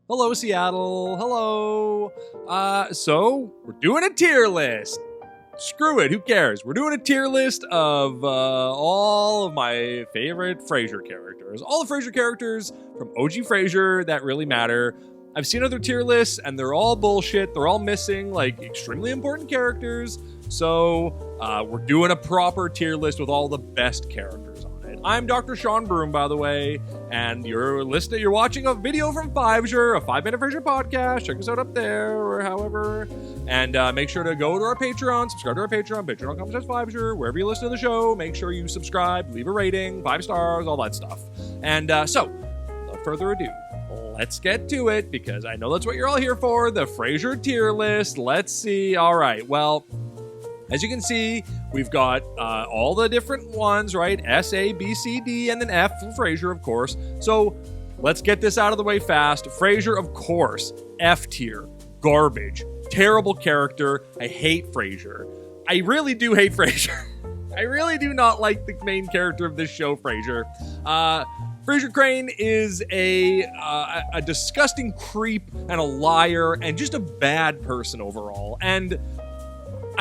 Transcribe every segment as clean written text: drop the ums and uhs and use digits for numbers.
Hello, Seattle. Hello. So we're doing a tier list. Screw it. Who cares? We're doing a tier list of all of my favorite Frasier characters. All the Frasier characters from OG Frasier that really matter. I've seen other tier lists, and they're all bullshit. They're all missing, like, extremely important characters. So we're doing a proper tier list with all the best characters on it. I'm Dr. Sean Broom, by the way, and you're watching a video from Frasier, a 5-minute Frasier podcast. Check us out up there, or however. And make sure to go to our Patreon, subscribe to our Patreon, patreon.com/Frasier, wherever you listen to the show. Make sure you subscribe, leave a rating, 5 stars, all that stuff. And so, without further ado, let's get to it, because I know that's what you're all here for, the Frasier tier list. Let's see. All right, well, as you can see, we've got all the different ones, right? S, A, B, C, D, and then F for Frasier, of course. So let's get this out of the way fast. Frasier, of course, F tier, garbage, terrible character. I hate Frasier. I really do hate Frasier. I really do not like the main character of this show, Frasier. Frasier Crane is a disgusting creep and a liar and just a bad person overall. And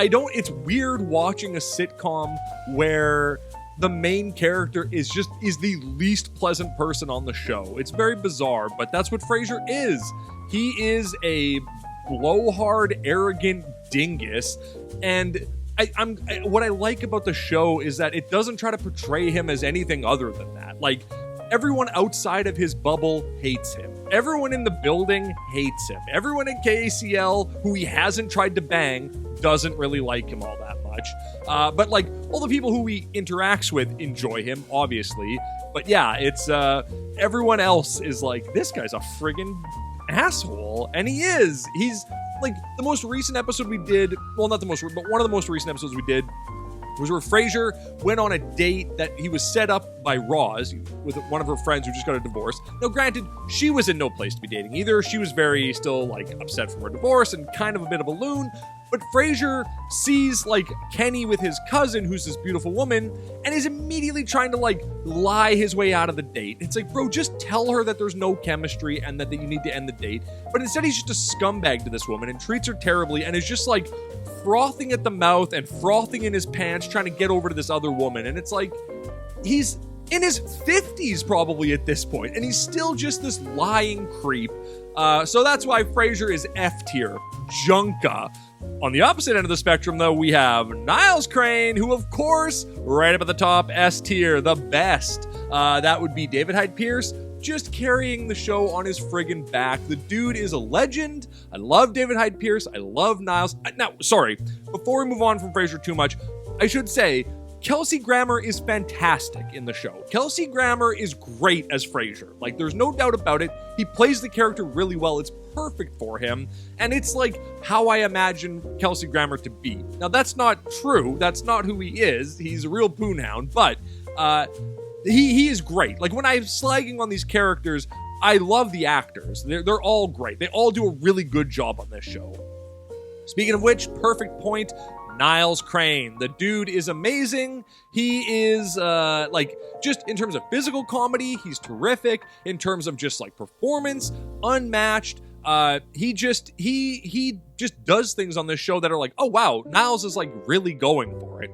it's weird watching a sitcom where the main character is the least pleasant person on the show. It's very bizarre, but that's what Frasier is. He is a blowhard, arrogant dingus, and what I like about the show is that it doesn't try to portray him as anything other than that. Like, everyone outside of his bubble hates him. Everyone in the building hates him. Everyone at KACL who he hasn't tried to bang doesn't really like him all that much. But like, all the people who he interacts with enjoy him, obviously. But yeah, it's everyone else is like, this guy's a friggin' asshole. And he is. He's like, the most recent episode we did, well, not the most, but one of the most recent episodes we did was where Frasier went on a date that he was set up by Roz with one of her friends who just got a divorce. Now, granted, she was in no place to be dating either. She was very still, like, upset from her divorce and kind of a bit of a loon. But Frasier sees, like, Kenny with his cousin, who's this beautiful woman, and is immediately trying to, like, lie his way out of the date. It's like, bro, just tell her that there's no chemistry and that you need to end the date. But instead, he's just a scumbag to this woman and treats her terribly and is just, like, frothing at the mouth and frothing in his pants trying to get over to this other woman. And it's like, he's in his 50s probably at this point, and he's still just this lying creep. So that's why Frasier is F tier, Junka. On the opposite end of the spectrum, though, we have Niles Crane, who, of course, right up at the top, S tier, the best. That would be David Hyde Pierce, just carrying the show on his friggin' back. The dude is a legend. I love David Hyde Pierce. I love Niles. Now, sorry, before we move on from Frasier too much, I should say, Kelsey Grammer is fantastic in the show. Kelsey Grammer is great as Frasier. Like, there's no doubt about it. He plays the character really well. It's perfect for him. And it's like how I imagine Kelsey Grammer to be. Now, that's not true. That's not who he is. He's a real poonhound. But he is great. Like, when I'm slagging on these characters, I love the actors. They're all great. They all do a really good job on this show. Speaking of which, perfect point, Niles Crane. The dude is amazing. He is, like, just in terms of physical comedy, he's terrific. In terms of just, like, performance, unmatched. He just does things on this show that are like, oh wow, Niles is like really going for it.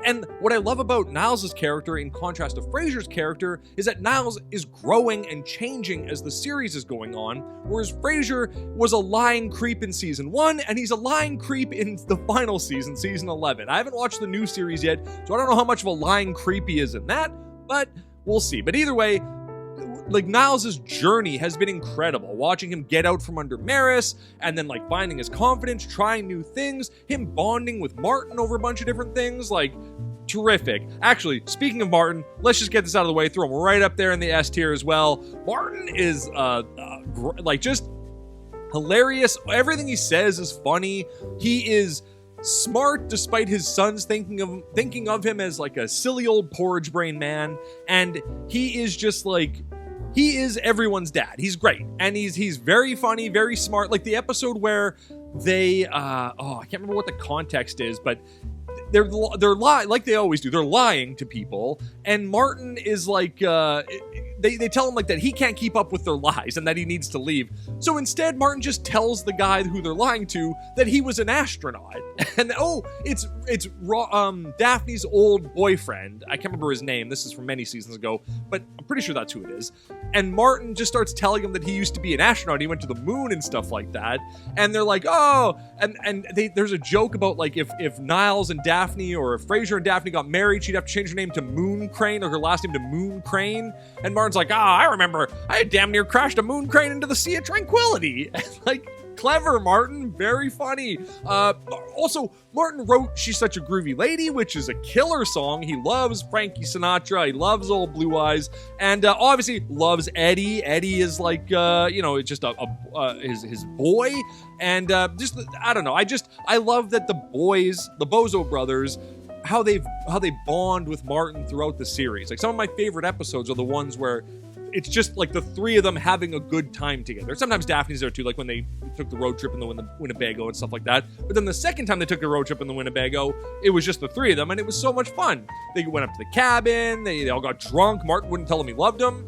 And what I love about Niles' character in contrast to Frasier's character is that Niles is growing and changing as the series is going on, whereas Frasier was a lying creep in season 1, and he's a lying creep in the final season, season 11. I haven't watched the new series yet, so I don't know how much of a lying creep he is in that, but we'll see. But either way, like, Niles' journey has been incredible. Watching him get out from under Maris, and then, like, finding his confidence, trying new things, him bonding with Martin over a bunch of different things, like, terrific. Actually, speaking of Martin, let's just get this out of the way, throw him right up there in the S tier as well. Martin is, like, just hilarious. Everything he says is funny. He is smart despite his sons thinking of him as, like, a silly old porridge brain man, and he is just, like, he is everyone's dad. He's great. And he's very funny, very smart. Like the episode where they, I can't remember what the context is, but they're like they always do. They're lying to people, and Martin is like, they tell him like that he can't keep up with their lies and that he needs to leave. So instead, Martin just tells the guy who they're lying to that he was an astronaut, and it's Daphne's old boyfriend. I can't remember his name. This is from many seasons ago, but I'm pretty sure that's who it is. And Martin just starts telling him that he used to be an astronaut. He went to the moon and stuff like that. And they're like, oh, and there's a joke about like if Niles and Daphne, or if Frasier and Daphne got married, she'd have to change her name to Moon Crane, or her last name to Moon Crane. And Martin's like, I remember I damn near crashed a moon crane into the Sea of Tranquility. Like, clever, Martin. Very funny. Also, Martin wrote She's Such a Groovy Lady, which is a killer song. He loves Frankie Sinatra. He loves Old Blue Eyes. And obviously loves Eddie. Eddie is like, just his boy. And I don't know. I love that the boys, the Bozo brothers, how they bond with Martin throughout the series. Like, some of my favorite episodes are the ones where it's just like the three of them having a good time together. Sometimes Daphne's there too, like when they took the road trip in the Winnebago and stuff like that. But then the second time they took a road trip in the Winnebago, it was just the three of them, and it was so much fun. They went up to the cabin, they all got drunk. Martin wouldn't tell him he loved him.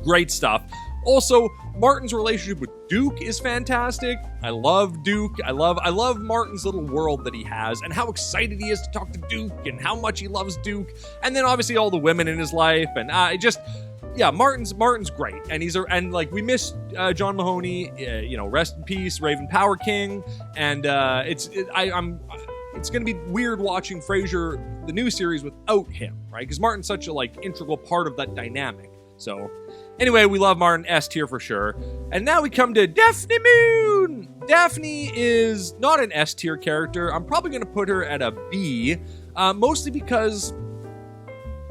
Great stuff. Also, Martin's relationship with Duke is fantastic. I love Duke. I love Martin's little world that he has, and how excited he is to talk to Duke, and how much he loves Duke. And then obviously all the women in his life, and Martin's great, and we miss John Mahoney. Rest in peace, Raven Power King. And it's gonna be weird watching Frasier, the new series, without him, right? Because Martin's such a integral part of that dynamic. So anyway, we love Martin. S tier for sure. And now we come to Daphne Moon. Daphne is not an S tier character. I'm probably gonna put her at a B, mostly because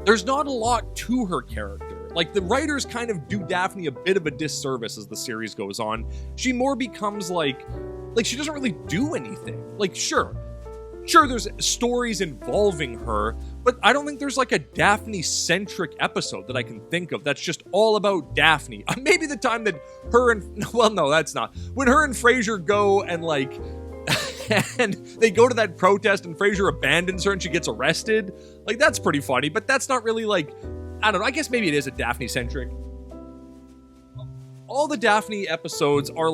there's not a lot to her character. Like, the writers kind of do Daphne a bit of a disservice as the series goes on. She more becomes like she doesn't really do anything. Like, sure, there's stories involving her, but I don't think there's like a Daphne-centric episode that I can think of that's just all about Daphne. Maybe the time that that's not. When her and Frasier go and and they go to that protest and Frasier abandons her and she gets arrested. Like, that's pretty funny, but that's not really I don't know. I guess maybe it is a Daphne-centric. All the Daphne episodes are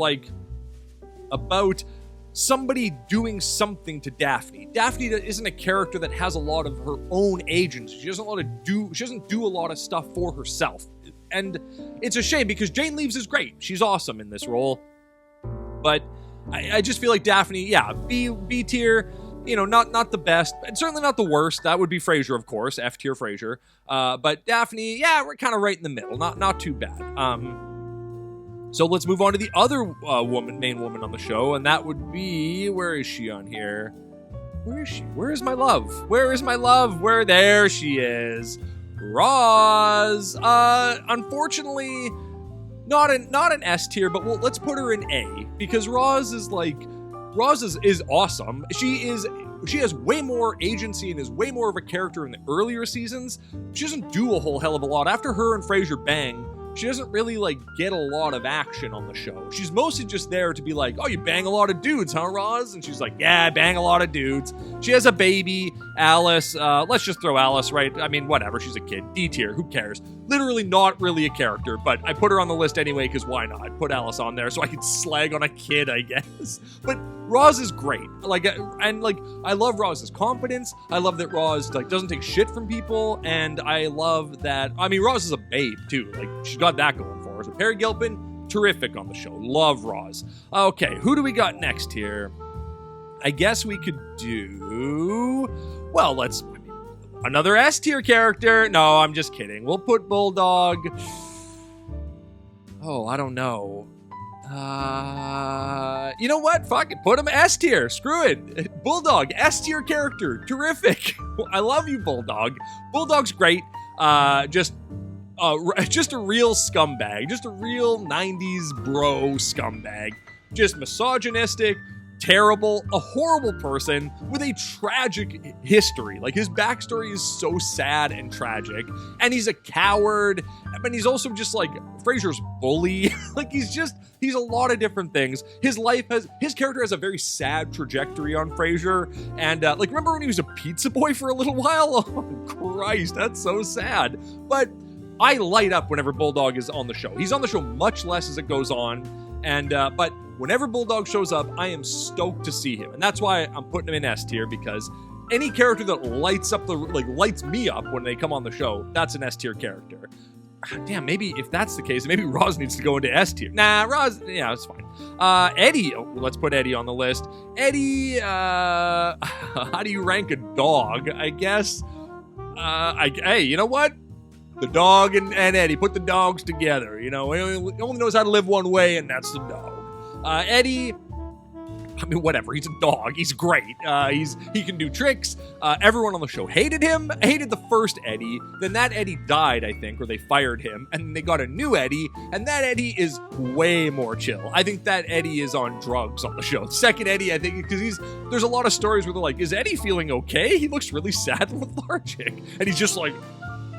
about somebody doing something to Daphne. Daphne isn't a character that has a lot of her own agency. She doesn't do a lot of stuff for herself. And it's a shame because Jane Leeves is great. She's awesome in this role. But I just feel like Daphne, B tier. Not the best, and certainly not the worst. That would be Frasier, of course, F tier Frasier. But Daphne, we're kind of right in the middle. Not too bad. So let's move on to the other main woman on the show, and that would be, where is she on here? Where is she? Where is my love? Where is my love? There she is. Roz. Unfortunately, not an S tier, but let's put her in A, because Roz is awesome. She has way more agency and is way more of a character in the earlier seasons. She doesn't do a whole hell of a lot. After her and Frasier bang, she doesn't really get a lot of action on the show. She's mostly just there to be like, oh, you bang a lot of dudes, huh, Roz? And she's like, yeah, I bang a lot of dudes. She has a baby, Alice. Let's just throw Alice, right? I mean, whatever, she's a kid. D tier, who cares? Literally not really a character, but I put her on the list anyway, because why not? I put Alice on there so I could slag on a kid, I guess. But Roz is great. I love Roz's competence. I love that Roz doesn't take shit from people, and I love that, Roz is a babe too. She's got that going for her. So Perry Gilpin, terrific on the show. Love Roz. Okay, who do we got next here? I guess we could do, another S tier character. No, I'm just kidding. We'll put Bulldog. Oh, I don't know. You know what? Fuck it. Put him S tier. Screw it. Bulldog, S tier character. Terrific. I love you, Bulldog. Bulldog's great. Just a real scumbag. Just a real 90s bro scumbag. Just misogynistic. terrible, a horrible person with a tragic history. Like, his backstory is so sad and tragic, and he's a coward, but he's also just like Frasier's bully. Like, he's a lot of different things. His character has a very sad trajectory on Frasier, and like, remember when he was a pizza boy for a little while? Oh Christ, that's so sad. But I light up whenever Bulldog is on the show. He's on the show much less as it goes on, and but whenever Bulldog shows up, I am stoked to see him, and that's why I'm putting him in S tier, because any character that lights me up when they come on the show, that's an S tier character. Damn, maybe if that's the case, maybe Roz needs to go into S tier. Nah, Roz, yeah, it's fine. Eddie, let's put Eddie on the list. Eddie, how do you rank a dog? I guess. Hey, you know what? The dog and Eddie, put the dogs together. You know, he only knows how to live one way, and that's the dog. Eddie, I mean, whatever. He's a dog. He's great. He can do tricks. Everyone on the show hated him. Hated the first Eddie. Then that Eddie died, I think, or they fired him, and they got a new Eddie. And that Eddie is way more chill. I think that Eddie is on drugs on the show. The second Eddie, I think, because there's a lot of stories where they're like, "Is Eddie feeling okay? He looks really sad and lethargic," and he's just like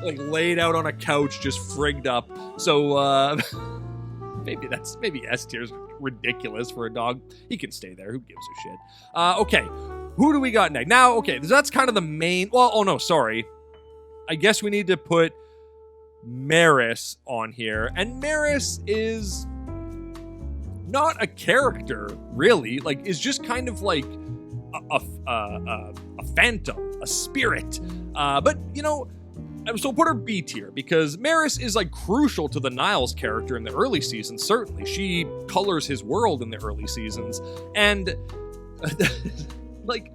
laid out on a couch, just frigged up. So maybe S tier's ridiculous for a dog. He can stay there. Who gives a shit? Okay, who do we got next? Now, okay, that's kind of the main. Well, oh no, sorry. I guess we need to put Maris on here, and Maris is not a character, really. Like, is just kind of like a phantom, a spirit. But you know. So we'll put her B tier, because Maris is like crucial to the Niles character in the early seasons, certainly. She colors his world in the early seasons. And like,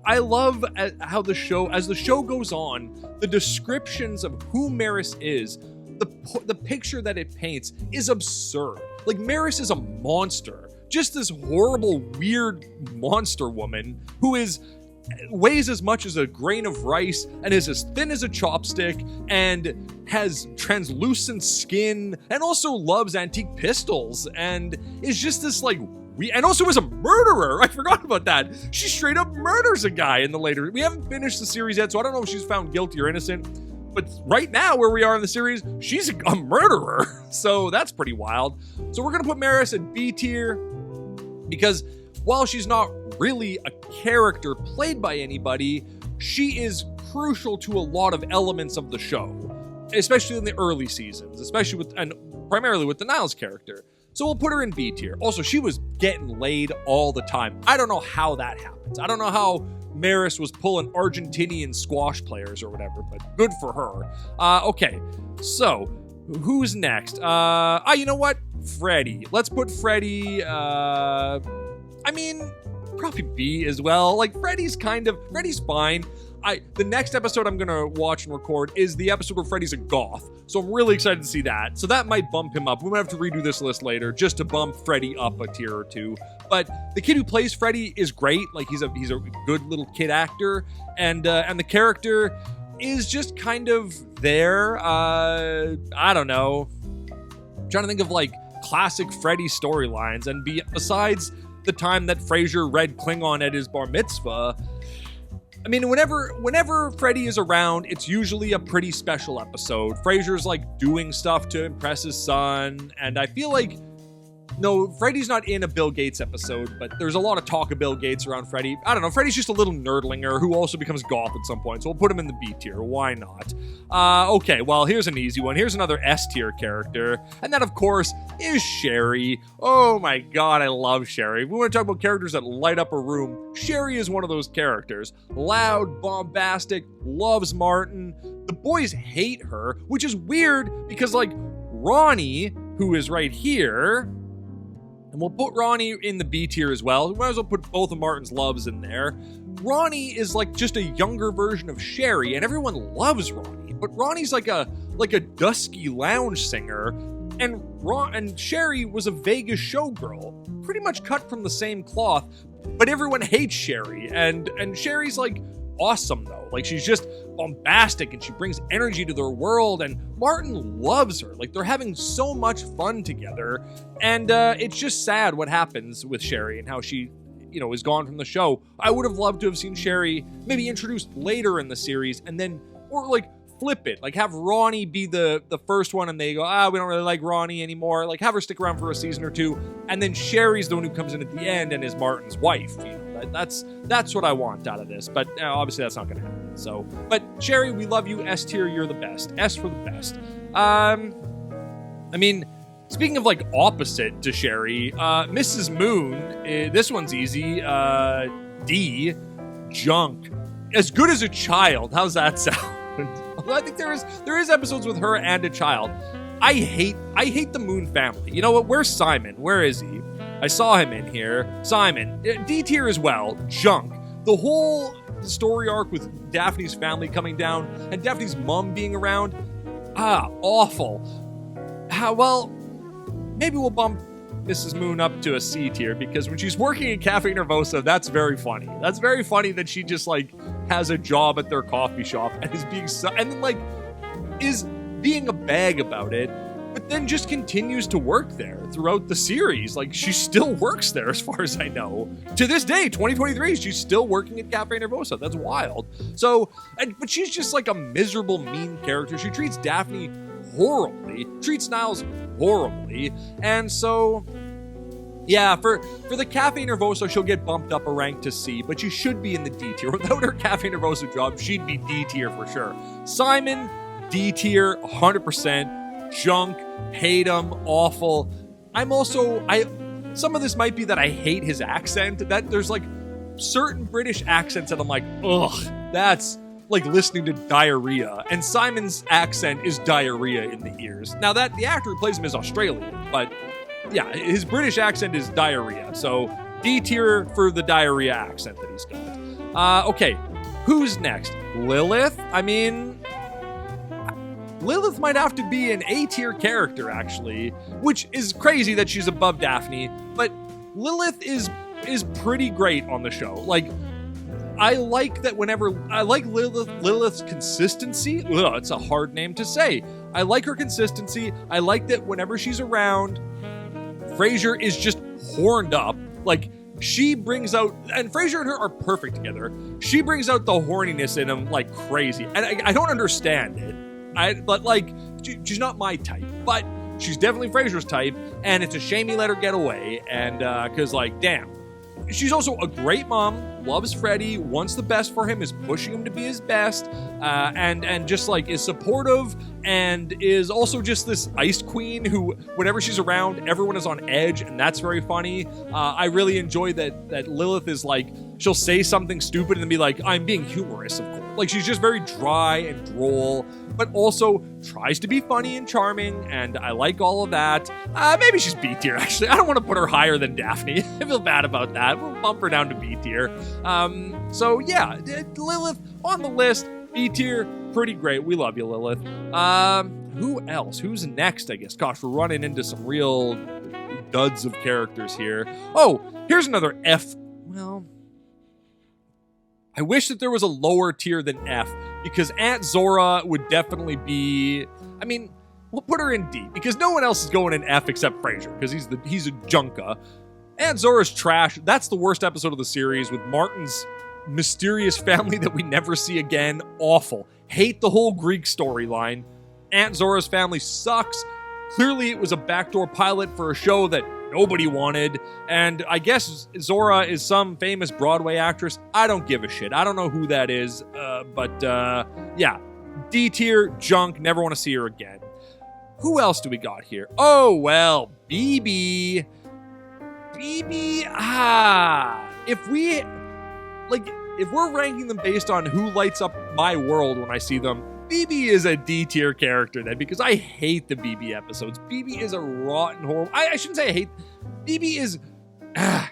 I love how as the show goes on, the descriptions of who Maris is, the picture that it paints is absurd. Like, Maris is a monster. Just this horrible, weird monster woman who weighs as much as a grain of rice and is as thin as a chopstick and has translucent skin and also loves antique pistols and is just this like and also is a murderer. I forgot about that. She straight up murders a guy in the later. We haven't finished the series yet, so I don't know if she's found guilty or innocent. But right now, where we are in the series, she's a murderer. So that's pretty wild. So we're gonna put Maris in B tier because while she's not really a character played by anybody, she is crucial to a lot of elements of the show, especially in the early seasons, and primarily with the Niles character. So we'll put her in B tier. Also, she was getting laid all the time. I don't know how that happens. I don't know how Maris was pulling Argentinian squash players or whatever, but good for her. Okay, so who's next? You know what? Freddie. Let's put Freddie, probably B as well. Like, Freddie's fine. The next episode I'm gonna watch and record is the episode where Freddie's a goth. So I'm really excited to see that. So that might bump him up. We might have to redo this list later just to bump Freddie up a tier or two. But the kid who plays Freddie is great. Like, he's a good little kid actor, and the character is just kind of there. I don't know. I'm trying to think of like classic Freddie storylines, and besides the time that Frasier read Klingon at his bar mitzvah, I mean, whenever Freddie is around, it's usually a pretty special episode. Frasier's like doing stuff to impress his son, and I feel like, no, Freddie's not in a Bill Gates episode, but there's a lot of talk of Bill Gates around Freddie. I don't know, Freddie's just a little nerdlinger who also becomes goth at some point, so we'll put him in the B tier. Why not? Okay, well, here's an easy one. Here's another S tier character, and that, of course, is Sherry. Oh my god, I love Sherry. If we want to talk about characters that light up a room, Sherry is one of those characters. Loud, bombastic, loves Martin. The boys hate her, which is weird because, like, Ronnie, who is right here, and we'll put Ronnie in the B tier as well. We might as well put both of Martin's loves in there. Ronnie is like just a younger version of Sherry, and everyone loves Ronnie. But Ronnie's like a dusky lounge singer, and Sherry was a Vegas showgirl, pretty much cut from the same cloth. But everyone hates Sherry, and Sherry's like awesome though. Like, she's just bombastic and she brings energy to their world, and Martin loves her. Like, they're having so much fun together, and it's just sad what happens with Sherry and how she is gone from the show. I would have loved to have seen Sherry maybe introduced later in the series, and then, or like flip it, like have Ronnie be the first one, and they go, we don't really like Ronnie anymore. Like have her stick around for a season or two, and then Sherry's the one who comes in at the end and is Martin's wife. That's what I want out of this, but obviously that's not going to happen. So, but Sherry, we love you. S tier, you're the best. S for the best. I mean, speaking of like opposite to Sherry, Mrs. Moon, this one's easy. D, junk. As good as a child. How's that sound? I think there is episodes with her and a child. I hate the Moon family. You know what? Where's Simon? Where is he? I saw him in here. Simon, D tier as well. Junk. The whole story arc with Daphne's family coming down and Daphne's mom being around. Awful. Well, maybe we'll bump Mrs. Moon up to a C tier, because when she's working at Cafe Nervosa, that's very funny. That's very funny that she just like has a job at their coffee shop and is being and then like is being a bag about it, but then just continues to work there throughout the series. Like she still works there as far as I know. To this day, 2023, she's still working at Cafe Nervosa. That's wild. So, but she's just like a miserable, mean character. She treats Daphne horribly, treats Niles horribly, and so yeah, for the Cafe Nervosa, she'll get bumped up a rank to C, but she should be in the D tier. Without her Cafe Nervosa job, she'd be D tier for sure. Simon, D tier, 100%. Junk, hate him, awful. Some of this might be that I hate his accent. That there's like certain British accents that I'm like, ugh, that's like listening to diarrhea. And Simon's accent is diarrhea in the ears. Now that the actor who plays him is Australian, but yeah, his British accent is diarrhea. So D tier for the diarrhea accent that he's got. Okay, who's next? Lilith? I mean, Lilith might have to be an A tier character, actually, which is crazy that she's above Daphne, but Lilith is pretty great on the show. Like, I like Lilith's consistency. Ugh, it's a hard name to say. I like her consistency. I like that whenever she's around, Frasier is just horned up. Like, she brings out, and Frasier and her are perfect together. She brings out the horniness in him like crazy. And I don't understand it. But like, she's not my type, but she's definitely Frasier's type. And it's a shame he let her get away. And, cause like, damn. She's also a great mom, loves Freddie, wants the best for him, is pushing him to be his best, and just like is supportive, and is also just this ice queen who, whenever she's around, everyone is on edge, and that's very funny. I really enjoy that Lilith is like, she'll say something stupid and then be like, I'm being humorous, of course. Like, she's just very dry and droll, but also tries to be funny and charming, and I like all of that. Maybe she's B tier, actually. I don't want to put her higher than Daphne. I feel bad about that. We'll bump her down to B tier. So yeah, Lilith on the list, B tier, pretty great. We love you, Lilith. Who else? Who's next, I guess? Gosh, we're running into some real duds of characters here. Oh, here's another F. Well, I wish that there was a lower tier than F, because Aunt Zora would definitely be, I mean, we'll put her in D, because no one else is going in F except Frasier, because he's a junka. Aunt Zora's trash. That's the worst episode of the series, with Martin's mysterious family that we never see again. Awful. Hate the whole Greek storyline. Aunt Zora's family sucks. Clearly it was a backdoor pilot for a show that nobody wanted, and I guess Zora is some famous Broadway actress. I don't give a shit. I don't know who that is, but yeah. D tier, junk, never want to see her again. Who else do we got here? Oh, well, BB. If we're ranking them based on who lights up my world when I see them, BB is a D tier character then, because I hate the BB episodes. BB is a rotten, horrible. I shouldn't say I hate. BB is. The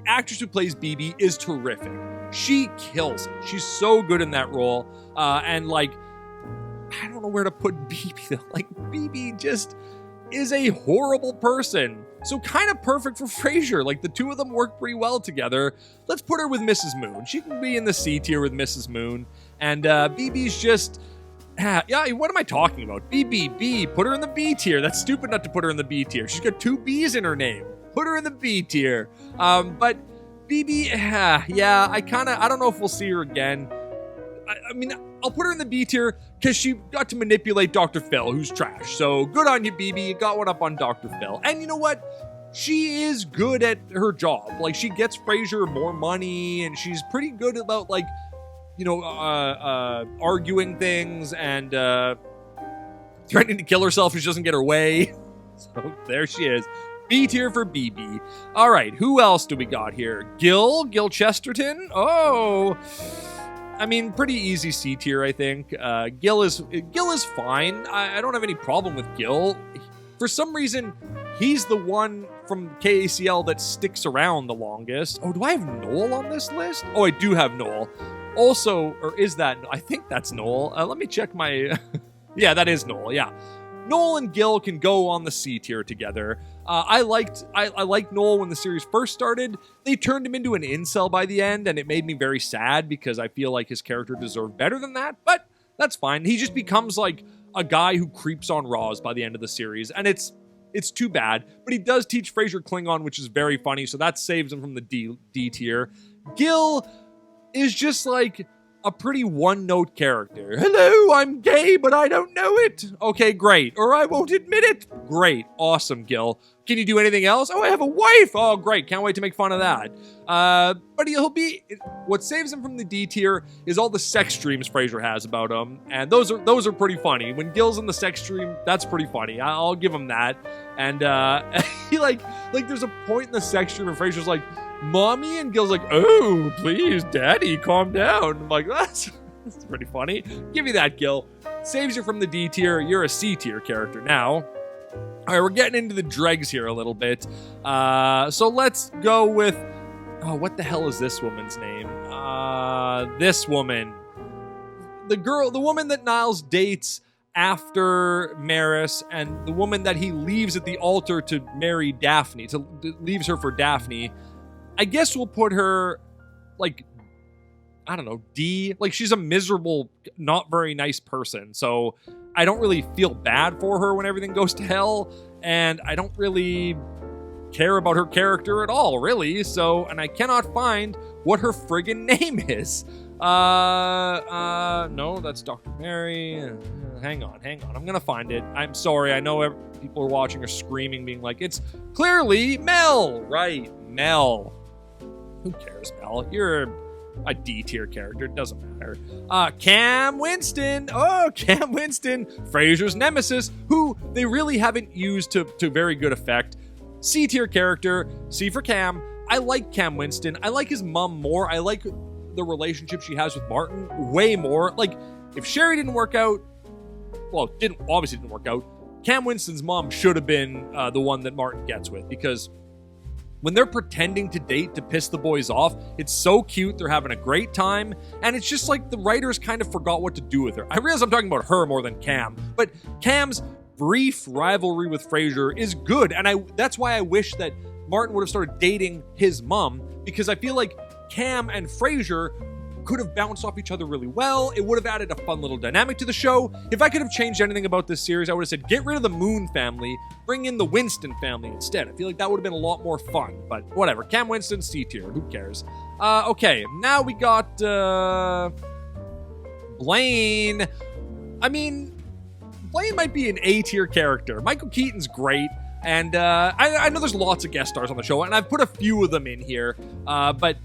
actress who plays BB is terrific. She kills it. She's so good in that role. And like, I don't know where to put BB though. Like, BB just is a horrible person. So kind of perfect for Frasier. Like, the two of them work pretty well together. Let's put her with Mrs. Moon. She can be in the C tier with Mrs. Moon. And BB's just... yeah, what am I talking about? B. Put her in the B tier. That's stupid not to put her in the B tier. She's got two B's in her name. Put her in the B tier. But BB, yeah, I don't know if we'll see her again. I mean, I'll put her in the B tier because she got to manipulate Dr. Phil, who's trash. So good on you, BB. You got one up on Dr. Phil. And you know what? She is good at her job. Like, she gets Frasier more money, and she's pretty good about, like, you know, arguing things and threatening to kill herself if she doesn't get her way. So there she is. B tier for BB. All right, who else do we got here? Gil Chesterton. Oh, I mean, pretty easy C tier, I think. Gil is fine. I don't have any problem with Gil. For some reason, he's the one from KACL that sticks around the longest. Oh, do I have Noel on this list? Oh, I do have Noel. Also, or is that? I think that's Noel. Let me check my. Yeah, that is Noel. Yeah. Noel and Gil can go on the C tier together. I liked Noel when the series first started. They turned him into an incel by the end, and it made me very sad because I feel like his character deserved better than that, but that's fine. He just becomes like a guy who creeps on Roz by the end of the series, and it's too bad, but he does teach Frasier Klingon, which is very funny, so that saves him from the D tier. Gil is just like a pretty one-note character. Hello, I'm gay, but I don't know it. Okay, great. Or I won't admit it. Great. Awesome, Gil. Can you do anything else? Oh, I have a wife. Oh, great. Can't wait to make fun of that. But he'll be... What saves him from the D tier is all the sex dreams Frasier has about him. And those are pretty funny. When Gil's in the sex dream, that's pretty funny. I'll give him that. And he like there's a point in the sex dream where Frasier's like, Mommy, and Gil's like, oh, please, Daddy, calm down. I'm like, that's pretty funny. Give me that, Gil. Saves you from the D tier. You're a C tier character now. All right, we're getting into the dregs here a little bit. So let's go with, oh, what the hell is this woman's name? This woman. The woman that Niles dates after Maris, and the woman that he leaves at the altar to marry Daphne, leaves her for Daphne. I guess we'll put her, like, I don't know, D. Like, she's a miserable, not very nice person. So I don't really feel bad for her when everything goes to hell. And I don't really care about her character at all, really. So, and I cannot find what her friggin' name is. No, that's Dr. Mary. Hang on. I'm gonna find it. I'm sorry. I know people are watching are screaming, being like, it's clearly Mel. Right, Mel. Who cares, Mel? You're a D tier character. It doesn't matter. Cam Winston. Oh, Cam Winston. Frasier's nemesis, who they really haven't used to very good effect. C tier character. C for Cam. I like Cam Winston. I like his mom more. I like the relationship she has with Martin way more. Like, if Sherry didn't work out, well, obviously didn't work out, Cam Winston's mom should have been the one that Martin gets with, because when they're pretending to date to piss the boys off, it's so cute. They're having a great time. And it's just like the writers kind of forgot what to do with her. I realize I'm talking about her more than Cam, but Cam's brief rivalry with Frasier is good. And that's why I wish that Martin would have started dating his mom, because I feel like Cam and Frasier could have bounced off each other really well. It would have added a fun little dynamic to the show. If I could have changed anything about this series, I would have said, get rid of the Moon family, bring in the Winston family instead. I feel like that would have been a lot more fun, but whatever. Cam Winston, C tier, who cares? Okay, now we got Blaine. I mean, Blaine might be an A tier character. Michael Keaton's great, and I know there's lots of guest stars on the show, and I've put a few of them in here, but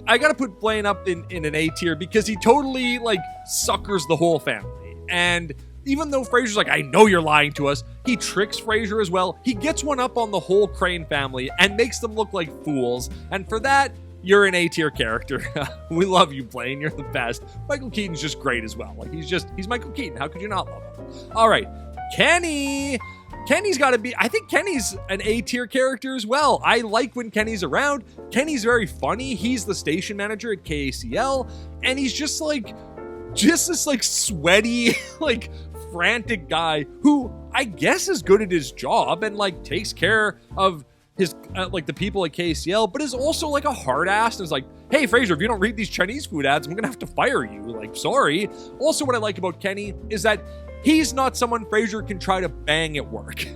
I gotta put Blaine up in an A tier because he totally, like, suckers the whole family. And even though Frasier's like, I know you're lying to us, he tricks Frasier as well. He gets one up on the whole Crane family and makes them look like fools. And for that, you're an A tier character. We love you, Blaine. You're the best. Michael Keaton's just great as well. Like, he's Michael Keaton. How could you not love him? All right, Kenny. Kenny's got to be, I think Kenny's an A-tier character as well. I like when Kenny's around. Kenny's very funny. He's the station manager at KACL, and he's just this like sweaty, like frantic guy who I guess is good at his job and like takes care of his like the people at KACL, but is also like a hard ass and is like, hey Frasier, if you don't read these Chinese food ads, I'm gonna have to fire you. Like, sorry. Also, what I like about Kenny is that he's not someone Frasier can try to bang at work.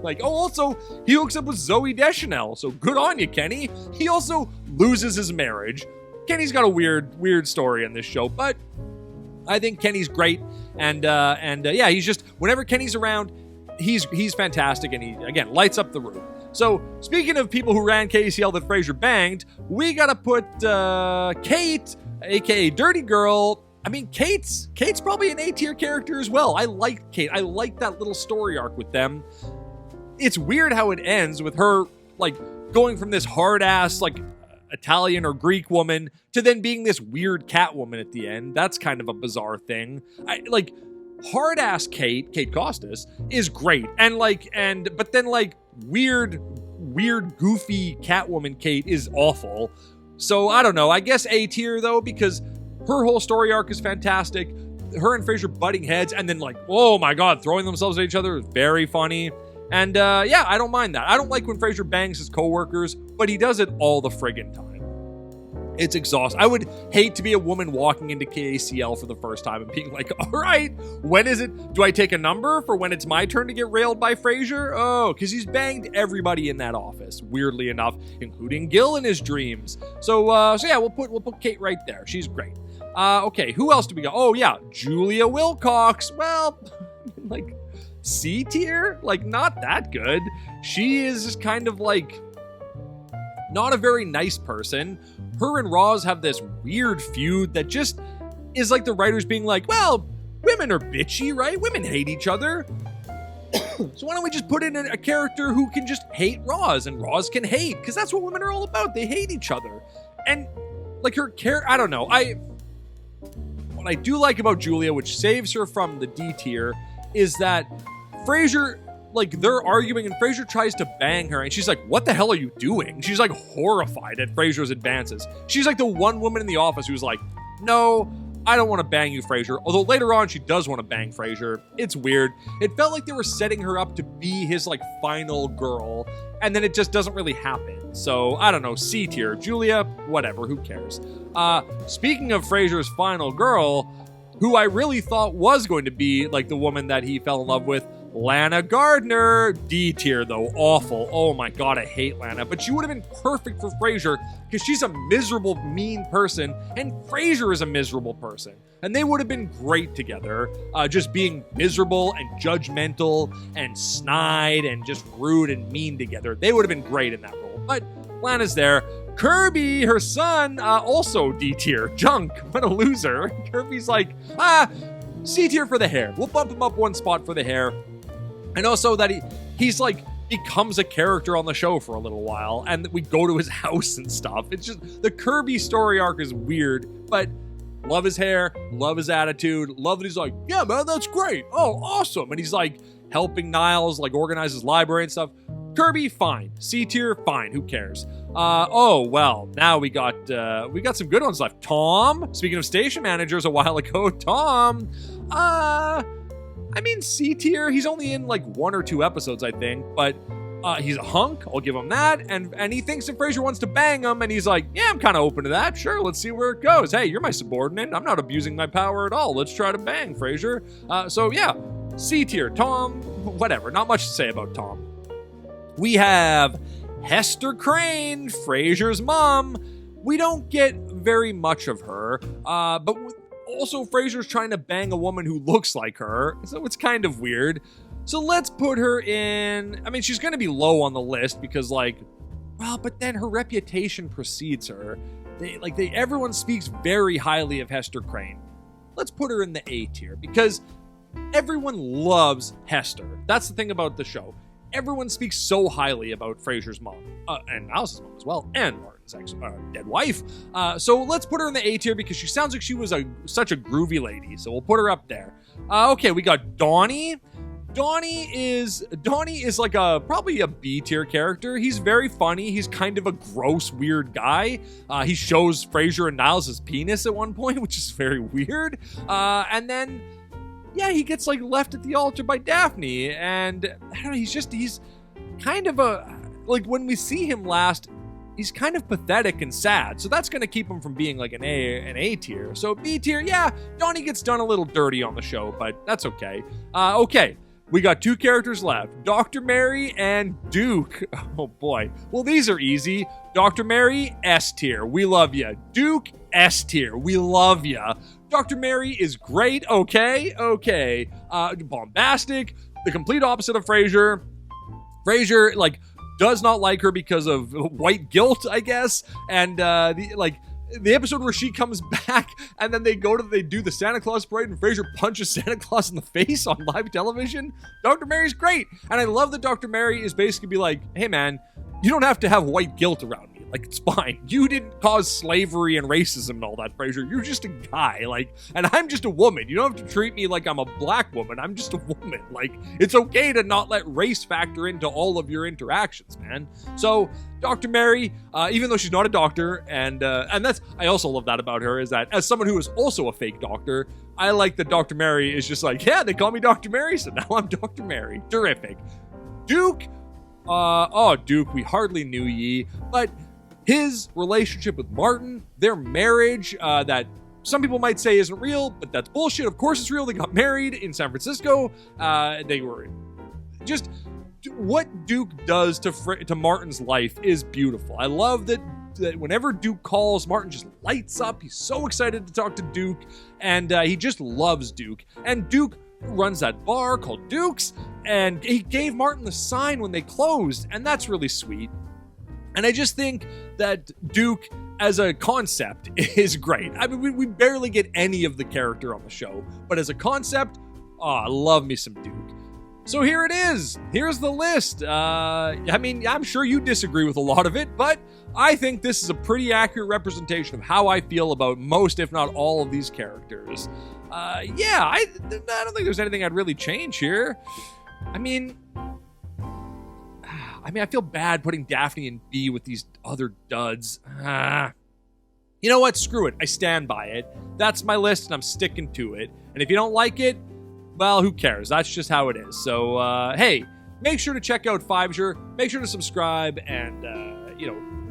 Like, oh, also, he hooks up with Zooey Deschanel, so good on you, Kenny. He also loses his marriage. Kenny's got a weird story in this show, but I think Kenny's great, and yeah, he's just, whenever Kenny's around, he's fantastic, and he, again, lights up the room. So, speaking of people who ran KCL that Frasier banged, we gotta put Kate, aka Dirty Girl. I mean, Kate's probably an A-tier character as well. I like Kate. I like that little story arc with them. It's weird how it ends with her, like, going from this hard-ass, like, Italian or Greek woman to then being this weird cat woman at the end. That's kind of a bizarre thing. Like, hard-ass Kate Costas is great. But then, like, weird, goofy Catwoman Kate is awful. So, I don't know. I guess A-tier, though, because her whole story arc is fantastic. Her and Frasier butting heads and then, like, oh my god, throwing themselves at each other is very funny. And, yeah, I don't mind that. I don't like when Frasier bangs his coworkers, but he does it all the friggin' time. It's exhausting. I would hate to be a woman walking into KACL for the first time and being like, all right, when is it? Do I take a number for when it's my turn to get railed by Frasier? Oh, because he's banged everybody in that office, weirdly enough, including Gil in his dreams. So yeah, we'll put Kate right there. She's great. Okay, who else do we got? Oh, yeah, Julia Wilcox. Well, like, C tier? Like, not that good. She is just kind of like not a very nice person. Her and Roz have this weird feud that just is like the writers being like, well, women are bitchy, right? Women hate each other. So why don't we just put in a character who can just hate Roz, and Roz can hate, because that's what women are all about. They hate each other. And like her character, I don't know. What I do like about Julia, which saves her from the D tier, is that Frasier, like, they're arguing and Frasier tries to bang her and she's like, what the hell are you doing? She's like horrified at Frasier's advances. She's like the one woman in the office who's like, no, I don't want to bang you, Frasier. Although later on she does want to bang Frasier. It's weird. It felt like they were setting her up to be his like final girl, and then it just doesn't really happen. So I don't know, C tier. Julia, whatever, who cares? Speaking of Frasier's final girl, who I really thought was going to be like the woman that he fell in love with, Lana Gardner. D tier though, awful. Oh my god, I hate Lana. But she would have been perfect for Frasier because she's a miserable, mean person, and Frasier is a miserable person. And they would have been great together, just being miserable and judgmental and snide and just rude and mean together. They would have been great in that role. But Lana's there. Kirby, her son, also D tier. Junk, what a loser. Kirby's like, C tier for the hair. We'll bump him up one spot for the hair. And also that he's like becomes a character on the show for a little while, and we go to his house and stuff. It's just, the Kirby story arc is weird, but love his hair, love his attitude, love that he's like, yeah, man, that's great. Oh, awesome. And he's like helping Niles like organize his library and stuff. Kirby, fine. C tier, fine. Who cares? Oh, well, now we got some good ones left. Tom, speaking of station managers a while ago, Tom, I mean, C tier. He's only in like 1 or 2 episodes, I think, but he's a hunk. I'll give him that. And he thinks that Frasier wants to bang him, and he's like, yeah, I'm kind of open to that. Sure, let's see where it goes. Hey, you're my subordinate. I'm not abusing my power at all. Let's try to bang, Frasier. So yeah, C tier. Tom, whatever. Not much to say about Tom. We have Hester Crane, Frasier's mom. We don't get very much of her, but also Frasier's trying to bang a woman who looks like her, so it's kind of weird. So let's put her in. I mean, she's going to be low on the list because, like, well, but then her reputation precedes her. Everyone speaks very highly of Hester Crane. Let's put her in the A tier because everyone loves Hester. That's the thing about the show. Everyone speaks so highly about Frasier's mom, and Alice's mom as well, and Martin's dead wife. So let's put her in the A tier because she sounds like she was such a groovy lady. So we'll put her up there. Okay, we got Donny. Donny is like probably a B tier character. He's very funny. He's kind of a gross, weird guy. He shows Frasier and Niles his penis at one point, which is very weird. And then, yeah, he gets like left at the altar by Daphne, and I don't know, he's kind of like when we see him last, he's kind of pathetic and sad, so that's gonna keep him from being like an A tier. So B tier, yeah, Donny gets done a little dirty on the show, but that's okay. Okay, we got 2 characters left, Dr. Mary and Duke. Oh boy. Well, these are easy. Dr. Mary, S tier. We love ya. Duke, S tier. We love ya. Dr. Mary is great. Okay. Bombastic. The complete opposite of Frasier. Frasier, does not like her because of white guilt, I guess. And, the episode where she comes back and then they do the Santa Claus parade and Frasier punches Santa Claus in the face on live television. Dr. Mary's great. And I love that Dr. Mary is basically be like, hey man, you don't have to have white guilt around me. It's fine. You didn't cause slavery and racism and all that, Frasier. You're just a guy. And I'm just a woman. You don't have to treat me like I'm a black woman. I'm just a woman. It's okay to not let race factor into all of your interactions, man. So, Dr. Mary, even though she's not a doctor, and that's, I also love that about her, is that as someone who is also a fake doctor, I like that Dr. Mary is just like, yeah, they call me Dr. Mary, so now I'm Dr. Mary. Terrific. Duke, Duke, we hardly knew ye, but his relationship with Martin, their marriage, that some people might say isn't real, but that's bullshit. Of course it's real. They got married in San Francisco. They were just... What Duke does to Martin's life is beautiful. I love that whenever Duke calls, Martin just lights up. He's so excited to talk to Duke, and he just loves Duke. And Duke runs that bar called Duke's, and he gave Martin the sign when they closed, and that's really sweet. And I just think that Duke, as a concept, is great. I mean, we barely get any of the character on the show, but as a concept, I love me some Duke. So here it is. Here's the list. I'm sure you disagree with a lot of it, but I think this is a pretty accurate representation of how I feel about most, if not all, of these characters. I don't think there's anything I'd really change here. I feel bad putting Daphne in B with these other duds. You know what? Screw it. I stand by it. That's my list, and I'm sticking to it. And if you don't like it, well, who cares? That's just how it is. So, hey, make sure to check out Frasier. Make sure to subscribe and,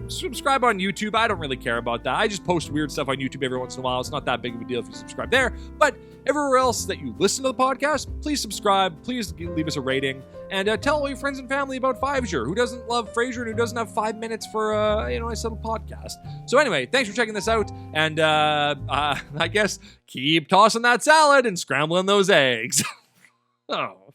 subscribe on YouTube. I don't really care about that. I just post weird stuff on YouTube every once in a while. It's not that big of a deal if you subscribe there. But everywhere else that you listen to the podcast, please subscribe. Please leave us a rating. And tell all your friends and family about Frasier. Who doesn't love Frasier and who doesn't have 5 minutes for, a little podcast? So anyway, thanks for checking this out. And I guess keep tossing that salad and scrambling those eggs. Oh.